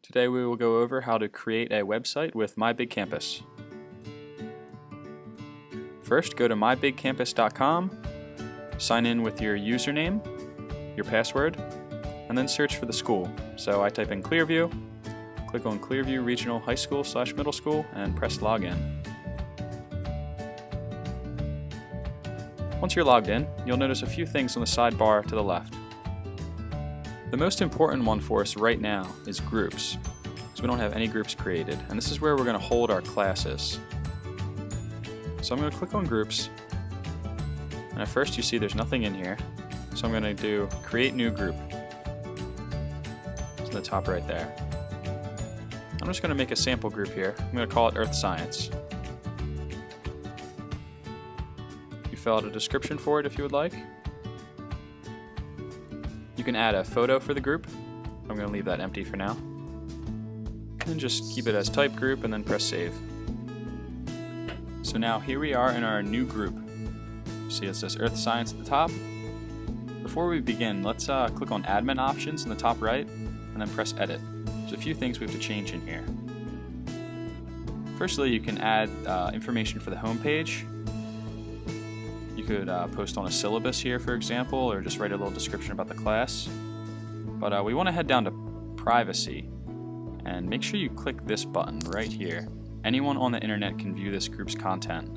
Today we will go over how to create a website with MyBigCampus. First, go to MyBigCampus.com, sign in with your username, your password, and then search for the school. So I type in Clearview, click on Clearview Regional High School/Middle School, and press Login. Once you're logged in, you'll notice a few things on the sidebar to the left. The most important one for us right now is groups, because we don't have any groups created, and this is where we're going to hold our classes. So I'm going to click on groups, and at first you see there's nothing in here, so I'm going to do create new group. It's in the top right there. I'm just going to make a sample group here. I'm going to call it Earth Science. You fill out a description for it if you would like. You can add a photo for the group. I'm going to leave that empty for now. And just keep it as type group and then press save. So now here we are in our new group. See it says Earth Science at the top. Before we begin, let's click on admin options in the top right and then press edit. There's a few things we have to change in here. Firstly, you can add information for the home page. You could post on a syllabus here, for example, or just write a little description about the class. But we want to head down to privacy and make sure you click this button right here. Anyone on the internet can view this group's content.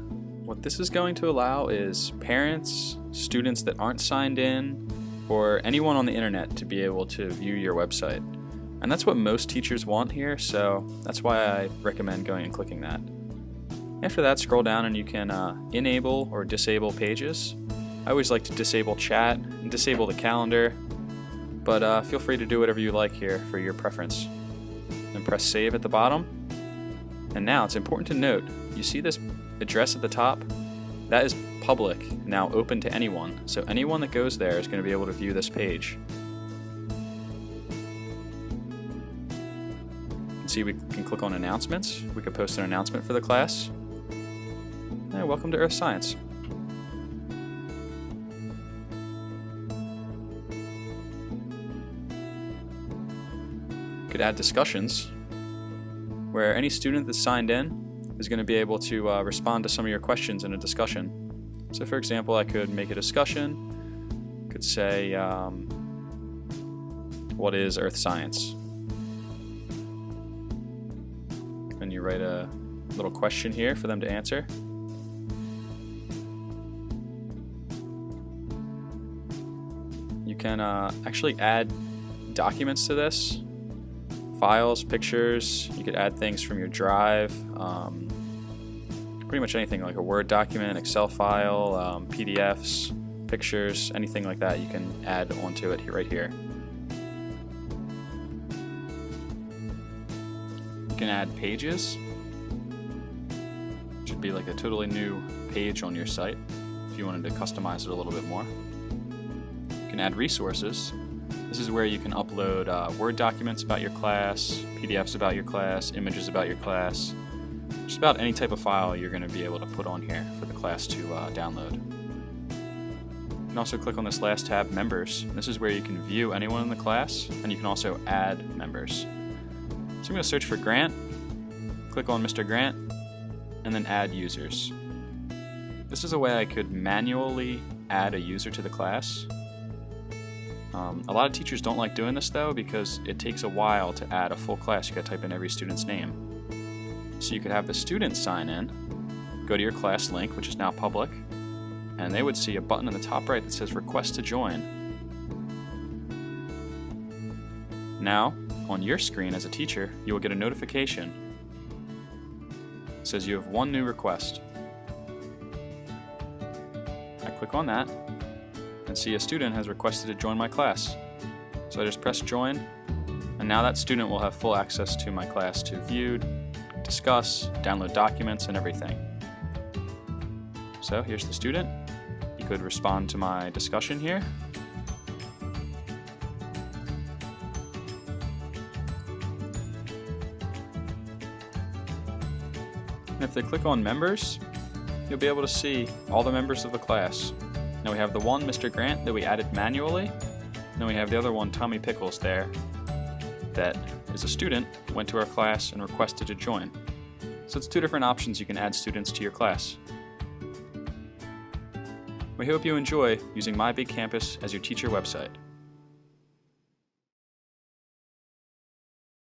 What this is going to allow is parents, students that aren't signed in, or anyone on the internet to be able to view your website. And that's what most teachers want here, so that's why I recommend going and clicking that. After that, scroll down and you can enable or disable pages. I always like to disable chat and disable the calendar, but feel free to do whatever you like here for your preference. Then press save at the bottom. And now it's important to note, you see this address at the top? That is public, now open to anyone. So anyone that goes there is going to be able to view this page. See, we can click on announcements. We could post an announcement for the class. Hey, welcome to Earth Science. You could add discussions where any student that's signed in is going to be able to respond to some of your questions in a discussion. So for example, I could make a discussion, could say, what is Earth Science? And you write a little question here for them to answer. You can actually add documents to this, files, pictures. You could add things from your drive, pretty much anything like a Word document, Excel file, PDFs, pictures, anything like that you can add onto it right here. You can add pages. It should be like a totally new page on your site if you wanted to customize it a little bit more. You can add resources. This is where you can upload Word documents about your class, PDFs about your class, images about your class, just about any type of file you're going to be able to put on here for the class to download. You can also click on this last tab, Members. This is where you can view anyone in the class, and you can also add members. So I'm going to search for Grant, click on Mr. Grant, and then Add Users. This is a way I could manually add a user to the class. A lot of teachers don't like doing this though because it takes a while to add a full class. You gotta type in every student's name. So you could have the student sign in, go to your class link, which is now public, and they would see a button in the top right that says Request to Join. Now, on your screen as a teacher, you will get a notification. It says you have one new request. I click on that and see a student has requested to join my class. So I just press join, and now that student will have full access to my class to view, discuss, download documents, and everything. So here's the student. He could respond to my discussion here. And if they click on members, you'll be able to see all the members of the class. Now we have the one, Mr. Grant, that we added manually. Then we have the other one, Tommy Pickles, there. that is a student went to our class and requested to join. So it's two different options you can add students to your class. We hope you enjoy using MyBigCampus as your teacher website.